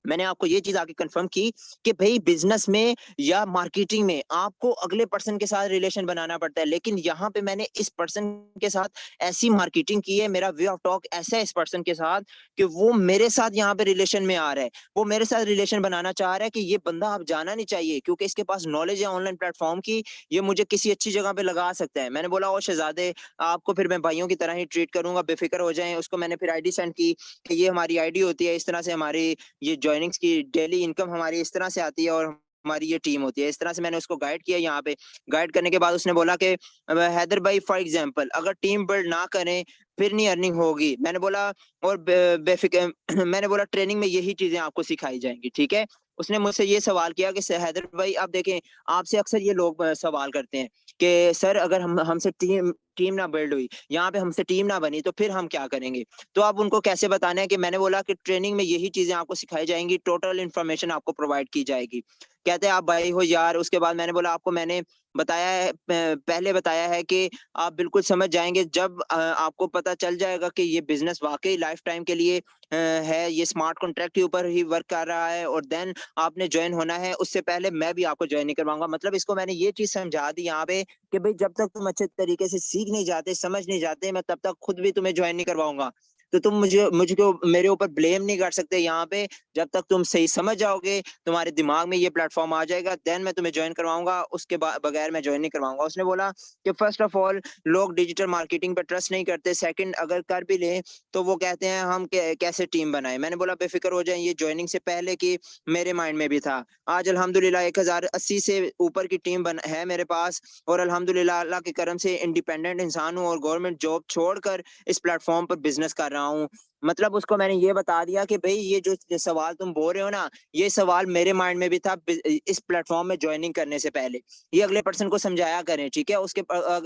[SPEAKER 1] मैंने आपको ये चीज आगे कंफर्म की कि भाई बिजनेस में या मार्केटिंग में आपको अगले पर्सन के साथ रिलेशन बनाना पड़ता है, लेकिन यहाँ पे मैंने इस पर्सन के साथ ऐसी मार्केटिंग की है, मेरा वे ऑफ टॉक ऐसा है इस पर्सन के साथ कि वो मेरे साथ यहाँ पे रिलेशन में आ रहा है, वो मेरे साथ रिलेशन बनाना चाह रहा है कि ये बंदा आप जाना नहीं चाहिए क्योंकि इसके पास नॉलेज है ऑनलाइन प्लेटफॉर्म की, ये मुझे किसी अच्छी जगह पे लगा सकता है। मैंने बोला ओ शहजादे, आपको फिर मैं भाइयों की तरह ही ट्रीट करूंगा, बेफिक्र हो जाएं। उसको मैंने फिर आईडी सेंड की कि ये हमारी आईडी होती है, इस तरह से हमारी ये जॉइनिंग्स की डेली इनकम हमारी इस तरह से आती है और हमारी ये टीम होती है। इस तरह से मैंने उसको गाइड किया यहाँ पे। गाइड करने के बाद उसने बोला कि हैदर भाई फॉर एग्जांपल अगर टीम बिल्ड ना करें फिर नहीं अर्निंग होगी। मैंने बोला और बेफिक्र मैंने बोला ट्रेनिंग में यही चीजें आपको सिखाई जाएंगी। ठीक है, उसने मुझसे ये सवाल किया कि हैदर भाई आप देखें, आपसे अक्सर ये लोग सवाल करते हैं कि सर अगर हम हमसे टीम टीम ना बिल्ड हुई, यहाँ पे हमसे टीम ना बनी तो फिर हम क्या करेंगे। तो आप उनको कैसे बताना है कि मैंने बोला कि ट्रेनिंग में यही चीजें आपको सिखाई जाएंगी, टोटल इन्फॉर्मेशन आपको प्रोवाइड की जाएगी। कहते हैं आप भाई हो यार। उसके बाद मैंने बोला आपको मैंने बताया है, पहले बताया है कि आप बिल्कुल समझ जाएंगे जब आपको पता चल जाएगा कि ये बिजनेस वाकई लाइफ टाइम के लिए है, ये स्मार्ट कॉन्ट्रैक्ट के ऊपर ही वर्क कर रहा है और देन आपने ज्वाइन होना है। उससे पहले मैं भी आपको ज्वाइन नहीं करवाऊंगा। मतलब इसको मैंने ये चीज समझा दी यहाँ पे कि भाई जब तक तुम अच्छे तरीके से सीख नहीं जाते, समझ नहीं जाते, मैं तब तक खुद भी तुम्हें ज्वाइन नहीं करवाऊंगा। तो तुम मुझको मेरे ऊपर ब्लेम नहीं कर सकते यहाँ पे। जब तक तुम सही समझ जाओगे, तुम्हारे दिमाग में ये प्लेटफॉर्म आ जाएगा, देन मैं तुम्हें ज्वाइन करवाऊंगा, उसके बगैर मैं ज्वाइन नहीं करवाऊंगा। उसने बोला कि फर्स्ट ऑफ ऑल लोग डिजिटल मार्केटिंग पर ट्रस्ट नहीं करते, सेकंड अगर कर भी लें तो वो कहते हैं हम कैसे टीम बनाए। मैंने बोला बेफिक्र हो जाए, ये ज्वाइनिंग से पहले की मेरे माइंड में भी था। आज अल्हम्दुलिल्लाह 1080 से ऊपर की टीम है मेरे पास और अल्हम्दुलिल्लाह अल्लाह के करम से इंडिपेंडेंट इंसान हूँ और गवर्नमेंट जॉब छोड़कर इस प्लेटफॉर्म पर बिजनेस कर रहा हूँ। मतलब उसको मैंने ये बता दिया कि भाई ये जो सवाल तुम बोल रहे हो ना, ये सवाल मेरे माइंड में भी था इस प्लेटफॉर्म में ज्वाइनिंग करने से पहले। ये अगले पर्सन को समझाया करें। ठीक है, उसके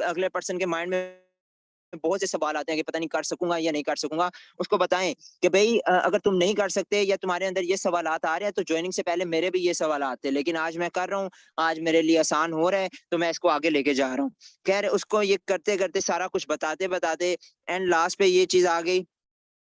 [SPEAKER 1] अगले पर्सन के माइंड में बहुत से सवाल आते हैं कि पता नहीं कर सकूंगा या नहीं कर सकूंगा। उसको बताएं कि भाई अगर तुम नहीं कर सकते या तुम्हारे अंदर ये सवालात आ रहे हैं तो ज्वाइनिंग से पहले मेरे भी ये सवाल आते, लेकिन आज मैं कर रहा हूँ, आज मेरे लिए आसान हो रहा है तो मैं इसको आगे लेके जा रहा हूँ। खैर उसको ये करते करते सारा कुछ बताते बताते एंड लास्ट पे ये चीज आ गई।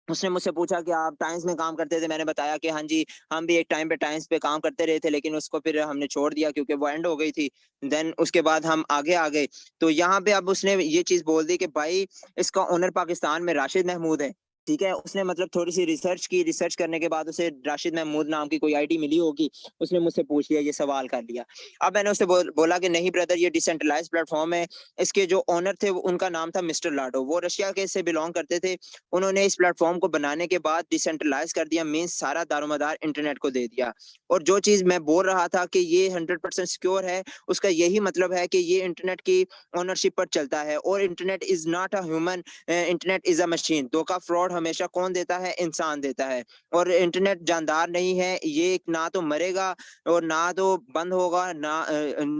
[SPEAKER 1] उसने मुझसे पूछा कि आप टाइम्स में काम करते थे। मैंने बताया कि हाँ जी, हम भी एक टाइम पे टाइम्स पे काम करते रहे थे, लेकिन उसको फिर हमने छोड़ दिया क्योंकि वो एंड हो गई थी। देन उसके बाद हम आगे आ गए। तो यहाँ पे अब उसने ये चीज बोल दी कि भाई इसका ओनर पाकिस्तान में राशिद महमूद है। ठीक है, उसने मतलब थोड़ी सी रिसर्च की, रिसर्च करने के बाद उसे राशिद महमूद नाम की कोई आईडी मिली होगी, उसने मुझसे पूछ लिया, ये सवाल कर लिया। अब मैंने उससे बोला कि नहीं ब्रदर, ये डिसेंट्रलाइज प्लेटफॉर्म है। इसके जो ओनर थे उनका नाम था मिस्टर लाडो, वो रशिया के से बिलोंग करते थे। उन्होंने इस प्लेटफॉर्म को बनाने के बाद डिसेंट्रलाइज कर दिया, मींस सारा दारोमदार इंटरनेट को दे दिया। और जो चीज मैं बोल रहा था कि ये 100% सिक्योर है, उसका यही मतलब है कि ये इंटरनेट की ओनरशिप पर चलता है और internet is not a human, internet is a machine. धोखा फ्रॉड हमेशा कौन देता है? इंसान देता है। और इंटरनेट जानदार नहीं है, ये ना तो मरेगा और ना तो बंद होगा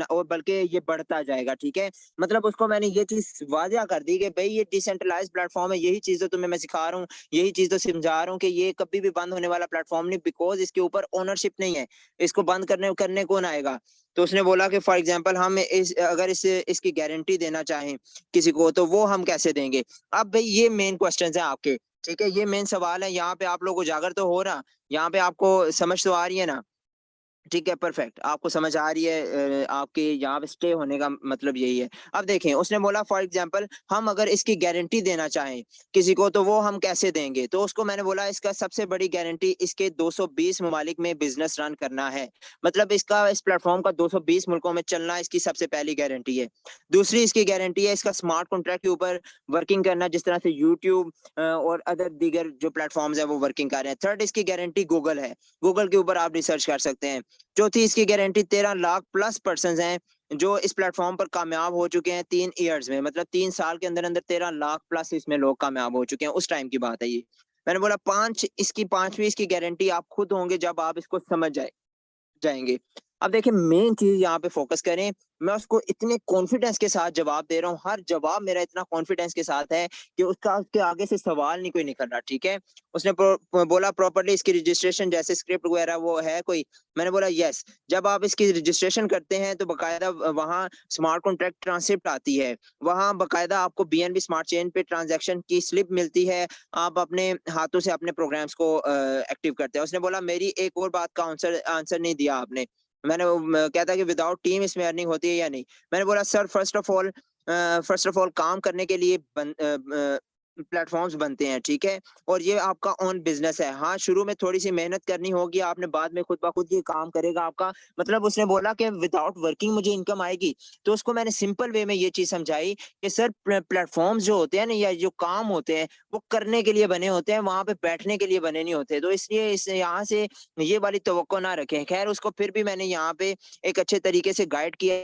[SPEAKER 1] और बल्कि ये बढ़ता जाएगा। ठीक है, मतलब उसको मैंने ये चीज वाजिया कर दी कि भाई ये डिसेंट्रलाइज प्लेटफॉर्म है, यही चीज तो तुम्हें मैं सिखा रहा हूँ, यही चीज तो समझा रहा हूँ कि ये कभी भी बंद होने वाला प्लेटफॉर्म नहीं, बिकॉज इसके ऊपर ओनरशिप नहीं है। इसको बंद करने करने कौन आएगा? तो उसने बोला कि फॉर एग्जाम्पल हम अगर इसकी गारंटी देना चाहें किसी को तो वो हम कैसे देंगे। अब भाई ये मेन क्वेश्चन है आपके। ठीक है, ये मेन सवाल है। यहाँ पे आप लोग उजागर तो हो रहा, यहाँ पे आपको समझ तो आ रही है ना? ठीक है, परफेक्ट, आपको समझ आ रही है। आपके यहाँ पे स्टे होने का मतलब यही है। अब देखें, उसने बोला फॉर एग्जांपल हम अगर इसकी गारंटी देना चाहें किसी को तो वो हम कैसे देंगे। तो उसको मैंने बोला इसका सबसे बड़ी गारंटी इसके 220 ममालिक में बिजनेस रन करना है। मतलब इसका इस प्लेटफॉर्म का 220 मुल्कों में चलना इसकी सबसे पहली गारंटी है। दूसरी इसकी गारंटी है इसका स्मार्ट कॉन्ट्रैक्ट के ऊपर वर्किंग करना, जिस तरह से यूट्यूब और अदर दीगर जो प्लेटफॉर्म्स है वो वर्किंग कर रहे हैं। थर्ड इसकी गारंटी गूगल है, गूगल के ऊपर आप रिसर्च कर सकते हैं। चौथी इसकी गारंटी 13 लाख प्लस पर्सन हैं जो इस प्लेटफॉर्म पर कामयाब हो चुके हैं 3 इयर्स में। मतलब 3 साल के अंदर अंदर 13 लाख प्लस इसमें लोग कामयाब हो चुके हैं, उस टाइम की बात है ये। मैंने बोला पांचवी इसकी गारंटी आप खुद होंगे जब आप इसको समझ जाएंगे। अब देखिए मेन चीज यहाँ पे फोकस करें। मैं उसको इतने कॉन्फिडेंस के साथ जवाब दे रहा हूँ, हर जवाब मेरा इतना कॉन्फिडेंस के साथ है कि उसका उसके आगे से सवाल नहीं कोई निकल रहा, ठीक है। उसने बोला प्रॉपर्ली इसकी रजिस्ट्रेशन जैसे स्क्रिप्ट वगैरह वो है कोई। मैंने बोला यस। जब आप इसकी रजिस्ट्रेशन करते हैं तो बकायदा वहाँ स्मार्ट कॉन्ट्रैक्ट ट्रांसक्रिप्ट आती है, वहाँ बकायदा आपको बीएनबी स्मार्ट चेन पे ट्रांजैक्शन की स्लिप मिलती है। आप अपने हाथों से अपने प्रोग्राम्स को एक्टिव करते हैं। उसने बोला मेरी एक और बात का आंसर आंसर नहीं दिया आपने। मैंने कहता कि विदाउट टीम इसमें अर्निंग होती है या नहीं। मैंने बोला सर फर्स्ट ऑफ ऑल काम करने के लिए प्लेटफॉर्म्स बनते हैं, ठीक है। और ये आपका ओन बिजनेस है। हाँ, शुरू में थोड़ी सी मेहनत करनी होगी आपने, बाद में खुद ब खुद ये काम करेगा आपका। मतलब उसने बोला कि विदाउट वर्किंग मुझे इनकम आएगी। तो उसको मैंने सिंपल वे में ये चीज समझाई कि सर प्लेटफॉर्म्स जो होते हैं ना या जो काम होते हैं वो करने के लिए बने होते हैं, वहां पे बैठने के लिए बने नहीं होते। तो इसलिए इस यहाँ से ये वाली तवक्को ना रखें। खैर उसको फिर भी मैंने यहाँ पे एक अच्छे तरीके से गाइड किया,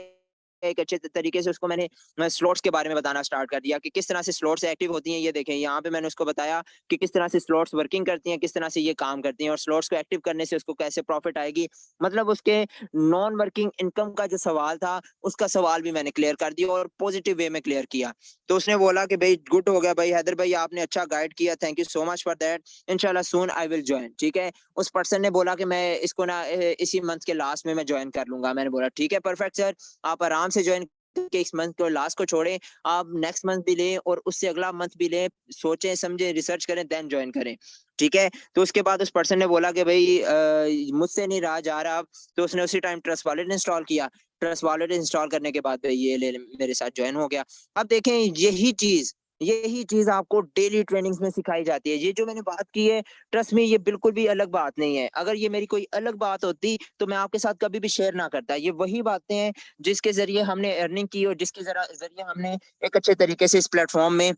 [SPEAKER 1] एक अच्छे तरीके से उसको मैंने स्लॉट्स के बारे में बताना स्टार्ट कर दिया कि किस तरह से स्लॉट्स एक्टिव होती हैं। ये देखें यहाँ पे मैंने उसको बताया कि किस तरह से स्लॉट्स वर्किंग करती हैं, किस तरह से ये काम करती हैं और स्लॉट्स को एक्टिव करने से उसको कैसे प्रॉफिट आएगी। मतलब उसके नॉन वर्किंग इनकम का जो सवाल था उसका सवाल भी मैंने क्लियर कर दिया और पॉजिटिव वे में क्लियर किया। तो उसने बोला कि भाई गुड हो गया भाई हैदर भाई, आपने अच्छा गाइड किया, thank you so much for that, इंशाल्लाह सून आई विल ज्वाइन, ठीक है। उस पर्सन ने बोला कि मैं इसको ना इसी मंथ के लास्ट में मैं ज्वाइन कर लूंगा। मैंने बोला ठीक है परफेक्ट सर, आप आराम से ज्वाइन के इस मंथ को लास्ट को छोड़ें, आप नेक्स्ट मंथ भी लें और उससे अगला मंथ भी लें, सोचें समझें रिसर्च करें देन ज्वाइन करें, ठीक है। तो उसके बाद उस पर्सन ने बोला कि भाई मुझसे नहीं रहा जा रहा अब। तो उसने उसी टाइम ट्रस्ट वॉलेट इंस्टॉल किया। ट्रस्ट वॉलेट इंस्टॉल करने के बाद भाई ये मेरे साथ ज्वाइन हो गया। अब देखें यही चीज आपको डेली ट्रेनिंग्स में सिखाई जाती है। ये जो मैंने बात की है, ट्रस्ट में ये बिल्कुल भी अलग बात नहीं है। अगर ये मेरी कोई अलग बात होती तो मैं आपके साथ कभी भी शेयर ना करता। ये वही बातें हैं जिसके ज़रिए हमने अर्निंग की और जिसके ज़रिए हमने एक अच्छे तरीके से इस प्लेटफ़ॉर्म में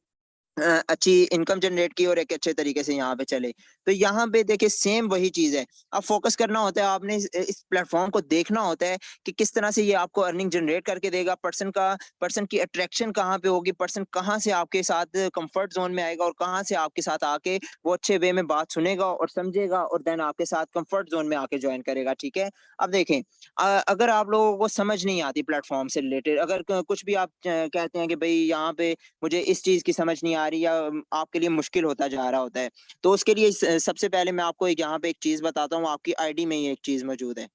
[SPEAKER 1] अच्छी इनकम जनरेट की और एक अच्छे तरीके से यहाँ पे चले। तो यहाँ पे देखिए सेम वही चीज़ है। अब फ़ोकस करना होता है, आपने इस प्लेटफ़ॉर्म को देखना होता है कि किस तरह से ये आपको अर्निंग जनरेट करके देगा। पर्सन की अट्रैक्शन कहाँ पे होगी, पर्सन कहाँ से आपके साथ कम्फ़र्ट ज़ोन में आएगा और कहाँ से आपके साथ आके वो अच्छे वे में बात सुनेगा और समझेगा और देन आपके साथ कम्फ़र्ट ज़ोन में आके जॉइन करेगा, ठीक है। अब देखें अगर आप लोगों को समझ नहीं आती प्लेटफ़ॉर्म से रिलेटेड, अगर क कुछ भी आप कहते हैं कि भई यहाँ पे मुझे इस चीज़ की समझ नहीं आ रही या आपके लिए मुश्किल होता जा रहा होता है। तो उसके लिए सबसे पहले मैं आपको एक यहाँ पे एक चीज़ बताता हूँ, आपकी आईडी में ही एक चीज़ मौजूद है।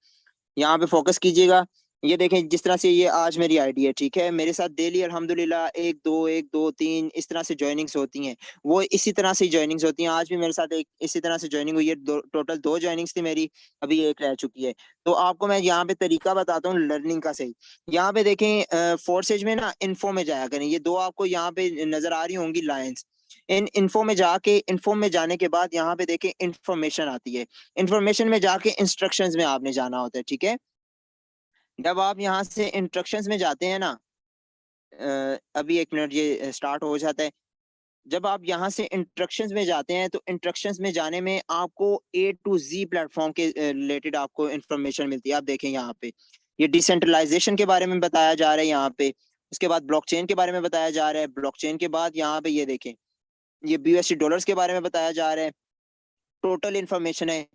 [SPEAKER 1] यहाँ पे फ़ोकस कीजिएगा। ये देखें जिस तरह से ये आज मेरी आईडी है, ठीक है? मेरे साथ डेली अल्हम्दुलिल्लाह 1, 3 इस तरह से जॉइनिंग्स होती हैं। वो इसी तरह से जॉइनिंग्स होती हैं। आज भी मेरे साथ एक इसी तरह से जॉइनिंग हुई है। दो टोटल 2 जॉइनिंग्स थी मेरी, अभी 1 रह चुकी है। तो आपको मैं यहाँ पे तरीका बताता हूँ लर्निंग का सही। यहाँ पे देखें फोर्सेज में ना इन्फो में जाया करें। ये 2 आपको यहाँ पे नज़र आ रही होंगी लाइन्स। इन इन्फो में जाने के बाद यहाँ पे देखें इन्फॉर्मेशन आती है। इन्फॉर्मेशन में जाके इंस्ट्रक्शंस में आपने जाना होता है, ठीक है? जब आप यहाँ से इंस्ट्रक्शंस में जाते हैं ना, अभी 1 मिनट ये स्टार्ट हो जाता है। जब आप यहाँ से इंस्ट्रक्शंस में जाते हैं तो इंस्ट्रक्शंस में जाने में आपको ए टू ज़ी प्लेटफ़ॉर्म के रिलेटेड आपको इन्फॉर्मेशन मिलती है। आप देखें यहाँ पे, ये डिसेंट्रलाइज़ेशन के बारे में बताया जा रहा है यहाँ पे। उसके बाद ब्लॉकचेन के बारे में बताया जा रहा है। ब्लॉकचेन के बाद यहाँ पे ये देखें, ये बीयूएसडी डॉलर्स के बारे में बताया जा रहा है। टोटल इन्फॉर्मेशन है।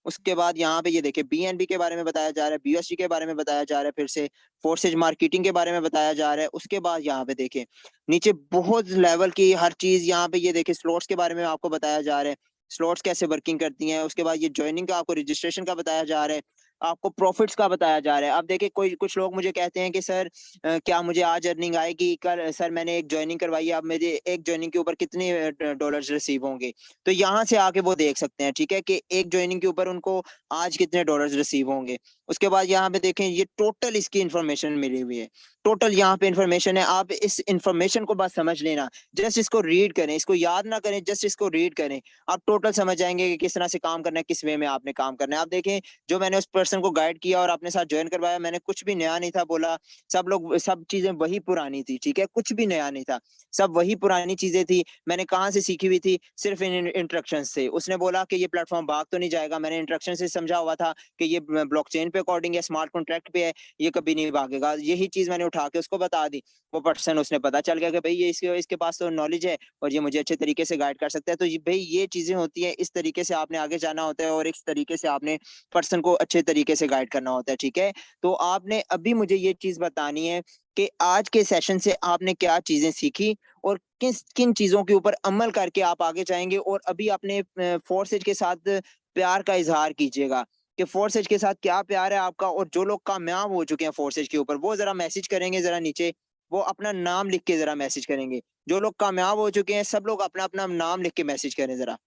[SPEAKER 1] उसके बाद यहाँ पे ये देखिए बीएनबी के बारे में बताया जा रहा है, बीयूएसडी के बारे में बताया जा रहा है, फिर से फोर्सेज मार्केटिंग के बारे में बताया जा रहा है। उसके बाद यहाँ पे देखें, नीचे बहुत लेवल की हर चीज़ यहाँ पे ये देखिए स्लॉट्स के बारे में आपको बताया जा रहा है। स्लॉट्स कैसे वर्किंग करती हैं, उसके बाद ये जॉइनिंग का आपको रजिस्ट्रेशन का बताया जा रहा है, आपको प्रॉफिट्स का बताया जा रहा है। अब देखिए कोई कुछ लोग मुझे कहते हैं कि सर क्या मुझे आज अर्निंग आएगी? कल सर मैंने एक जॉइनिंग करवाई है, अब मेरे एक जॉइनिंग के ऊपर कितने डॉलर्स रिसीव होंगे? तो यहाँ से आके वो देख सकते हैं, ठीक है, कि एक जॉइनिंग के ऊपर उनको आज कितने डॉलर्स रिसीव होंगे। उसके बाद यहाँ पे देखें ये टोटल इसकी इन्फॉर्मेशन मिली हुई है। टोटल यहाँ पे इन्फॉर्मेशन है, आप इस इन्फॉर्मेशन को बस समझ लेना। जस्ट इसको रीड करें, इसको याद ना करें, जस्ट इसको रीड करें। आप टोटल समझ जाएँगे कि किस तरह से काम करना है, किस वे में आपने काम करना है। आप देखें जो मैंने उस पर्सन को गाइड किया और अपने साथ जॉइन करवाया, मैंने कुछ भी नया नहीं था बोला। सब चीज़ें वही पुरानी थी, ठीक है? कुछ भी नया नहीं था। सब वही पुरानी चीज़ें थी। मैंने कहाँ से सीखी हुई थी? सिर्फ़ इन इंस्ट्रक्शंस से। उसने बोला कि ये प्लेटफ़ॉर्म भाग तो नहीं जाएगा। मैंने इंस्ट्रक्शन से समझा हुआ था कि ये ब्लॉकचेन पे अकॉर्डिंग है, स्मार्ट कॉन्ट्रैक्ट पे है, ये कभी नहीं भागेगा। यही चीज़ मैंने उठा के उसको बता दी, वो पर्सन उसने पता चल गया कि भाई ये इसके पास तो नॉलेज है और ये मुझे अच्छे तरीके से गाइड कर सकता है। तो भाई ये चीजें होती है, इस तरीके से आपने आगे जाना होता है और इस तरीके से आपने पर्सन को अच्छे तरीके से गाइड करना होता है। ठीक है, तो आपने अभी मुझे ये चीज बतानी है कि आज के सेशन से आपने क्या चीजें सीखी और किस किन चीजों के ऊपर अमल करके आप आगे जाएंगे। और अभी अपने फोर्सेज के साथ प्यार का इजहार कीजिएगा कि फोर्सेज के साथ क्या प्यार है आपका। और जो लोग कामयाब हो चुके हैं फोर्सेज के ऊपर, वो जरा मैसेज करेंगे, जरा नीचे वो अपना नाम लिख के जरा मैसेज करेंगे। जो लोग कामयाब हो चुके हैं सब लोग अपना अपना नाम लिख के मैसेज करें जरा।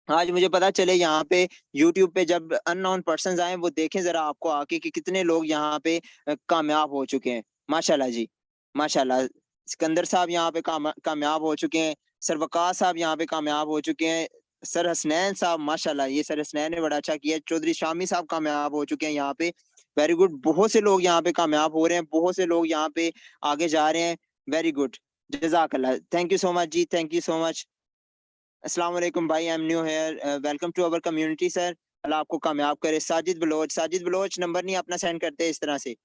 [SPEAKER 1] आज मुझे पता चले यहाँ पे यूट्यूब पे जब अननोन पर्सन आए वो देखें जरा आपको आके कि कितने लोग यहाँ पे कामयाब हो चुके हैं। माशाल्लाह जी, माशाल्लाह। सिकंदर साहब यहाँ पे कामयाब हो चुके हैं। सर वकास साहब यहाँ पे कामयाब हो चुके हैं। सर हसनैन साहब माशाल्लाह, ये सर हसनैन ने बड़ा अच्छा किया। चौधरी शामी साहब कामयाब हो चुके हैं यहाँ पे। वेरी गुड, बहुत से लोग यहाँ पे कामयाब हो रहे हैं, बहुत से लोग यहाँ पे आगे जा रहे हैं। वेरी गुड, जजाकल्लाह, थैंक यू सो मच जी, थैंक यू सो मच। अस्सलाम वालेकुम भाई, I am new here, welcome to our community sir. Allah आपको कामयाब करे। साजिद बलोच नंबर नहीं अपना सेंड करते इस तरह से।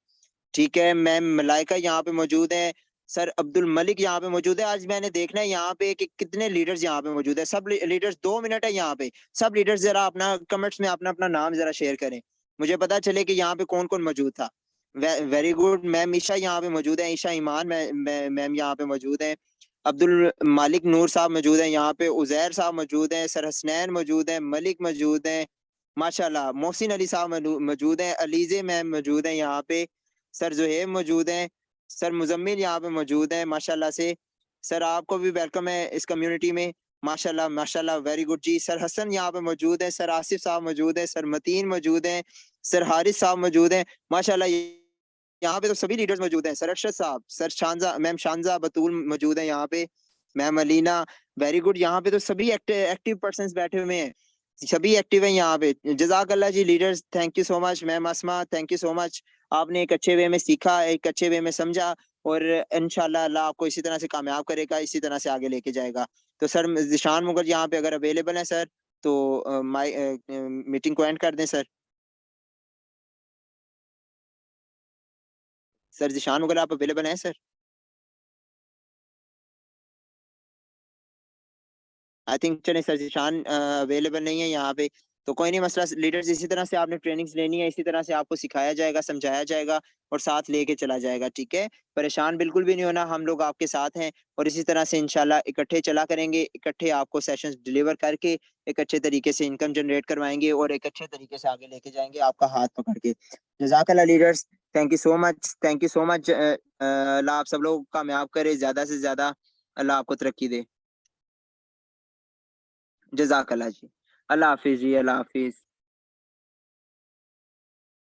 [SPEAKER 1] ठीक है, मैम मलाइका यहाँ पे मौजूद है। सर अब्दुल मलिक यहाँ पे मौजूद है। आज मैंने देखना है यहाँ पे कि कितने लीडर्स यहाँ पे मौजूद है। सब लीडर्स, 2 मिनट है यहाँ पे, सब लीडर्स जरा अपना कमेंट्स में अपना अपना नाम जरा शेयर करें, मुझे पता चले कि यहाँ पे कौन कौन मौजूद था। वेरी गुड, मैम ईशा यहाँ पे मौजूद है, ईशा ईमान मैम यहाँ पे मौजूद है। अब्दुल मालिक नूर साहब मौजूद है यहाँ पे। उजैर साहब मौजूद है। सर हसनैन मौजूद है। मलिक मौजूद है। माशाल्लाह, मोहसिन अली साहब मौजूद है। अलीजे मैम मौजूद है यहाँ पे। सर जुहेब मौजूद हैं। सर मुजम्मिल यहाँ पे मौजूद है माशाल्लाह से। सर आपको भी वेलकम है इस कम्युनिटी में। माशाल्लाह माशाल्लाह, वेरी गुड जी। सर हसन यहाँ पे मौजूद है। सर आसिफ साहब मौजूद है। सर मतीन मौजूद हैं। सर हारिस साहब मौजूद हैं माशाल्लाह। यहाँ पे तो सभी लीडर्स मौजूद हैं। सर अरशद साहब, सर शानजा मैम, शानजा बतूल मौजूद है यहाँ पे। Ma'am Alina, very good. यहाँ पे तो सभी एक्टिव पर्सन बैठे हुए हैं, सभी एक्टिव हैं यहाँ पे। जजाकल्ला जी leaders, thank you so much. Ma'am Asma, thank you so much. आपने एक अच्छे वे में सीखा, एक अच्छे वे में समझा और इंशाल्लाह अल्लाह आपको इसी तरह से कामयाब करेगा, इसी तरह से आगे लेके जाएगा। तो सर जिशान मुगल यहाँ पे अगर अवेलेबल है सर, तो मीटिंग को एंड कर दें सर। सर जिशान मुगल आप अवेलेबल हैं सर? आई थिंक चले सर जिशान अवेलेबल नहीं है यहाँ पे, तो कोई नहीं मसला। लीडर्स इसी तरह से आपने ट्रेनिंग्स लेनी है, इसी तरह से आपको सिखाया जाएगा, समझाया जाएगा और साथ लेके चला जाएगा। ठीक है, परेशान बिल्कुल भी नहीं होना, हम लोग आपके साथ हैं और इसी तरह से इंशाल्लाह इकट्ठे चला करेंगे, इकट्ठे आपको सेशंस डिलीवर करके एक अच्छे तरीके से इनकम जनरेट करवाएंगे और एक अच्छे तरीके से आगे लेके जाएंगे आपका हाथ पकड़ के। जजाकल्लाह leaders, thank you so much, thank you so much. Allah आप सब लोग कामयाब करे, ज्यादा से ज्यादा अल्लाह आपको तरक्की दे। जजाकल्ला जी, अल्लाह हाफिज जी, अल्लाह हाफिज।